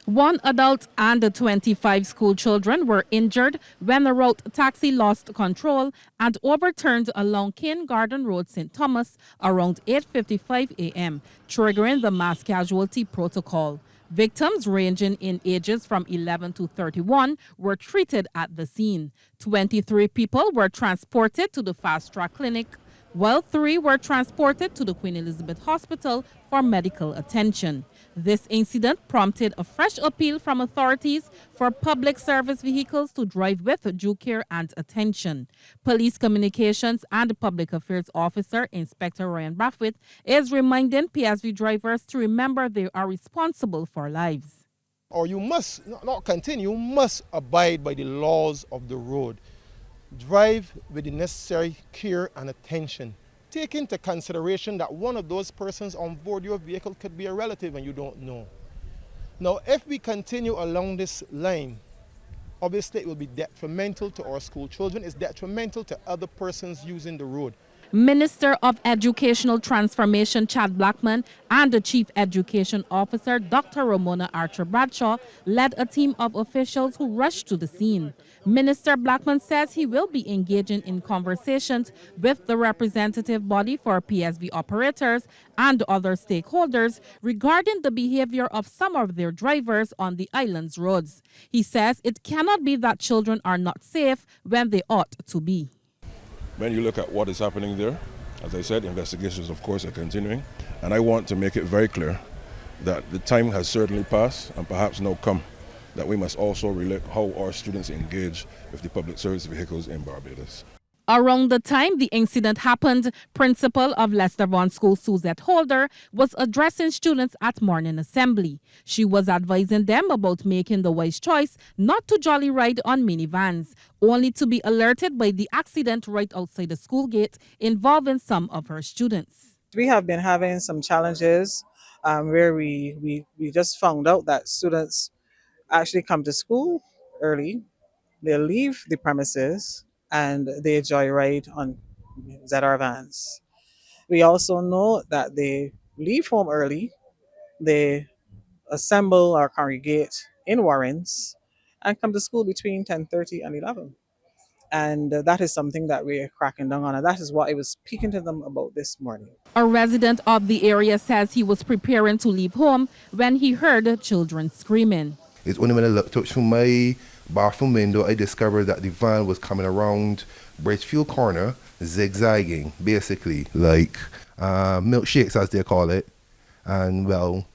One adult and 25 school children were injured when a route taxi lost control and overturned along Kindergarten Road, St. Thomas, around 8:55 a.m., triggering the mass casualty protocol. Victims ranging in ages from 11 to 31 were treated at the scene. 23 people were transported to the fast-track clinic, while 3 were transported to the Queen Elizabeth Hospital for medical attention. This incident prompted a fresh appeal from authorities for public service vehicles to drive with due care and attention. Police Communications and Public Affairs Officer Inspector Ryan Brathwaite is reminding PSV drivers to remember they are responsible for lives. Or you must not continue, you must abide by the laws of the road. Drive with the necessary care and attention. Take into consideration that one of those persons on board your vehicle could be a relative and you don't know. Now, if we continue along this line, obviously it will be detrimental to our school children. It's detrimental to other persons using the road. Minister of Educational Transformation Chad Blackman and the Chief Education Officer Dr. Ramona Archer Bradshaw led a team of officials who rushed to the scene. Minister Blackman says he will be engaging in conversations with the representative body for PSV operators and other stakeholders regarding the behavior of some of their drivers on the island's roads. He says it cannot be that children are not safe when they ought to be. When you look at what is happening there, as I said, investigations, of course, are continuing. And I want to make it very clear that the time has certainly passed and perhaps now come that we must also relate how our students engage with the public service vehicles in Barbados. Around the time the incident happened, Principal of Leicester Vaughan School Suzette Holder was addressing students at morning assembly. She was advising them about making the wise choice not to jolly ride on minivans, only to be alerted by the accident right outside the school gate involving some of her students. We have been having some challenges where we just found out that students actually come to school early, they leave the premises, and they joyride on ZR vans. We also know that they leave home early, they assemble or congregate in warrens, and come to school between 10:30 and 11. And that is something that we're cracking down on, and that is what I was speaking to them about this morning. A resident of the area says he was preparing to leave home when he heard children screaming. It's only when I looked out through my bathroom window, I discovered that the van was coming around Bridgefield Corner, zigzagging, basically, like milkshakes, as they call it. And, well,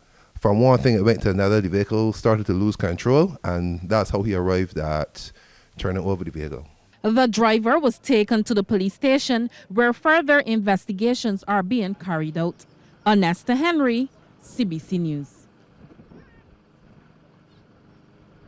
from one thing it went to another, the vehicle started to lose control, and that's how he arrived at turning over the vehicle. The driver was taken to the police station where further investigations are being carried out. Anesta Henry, CBC News.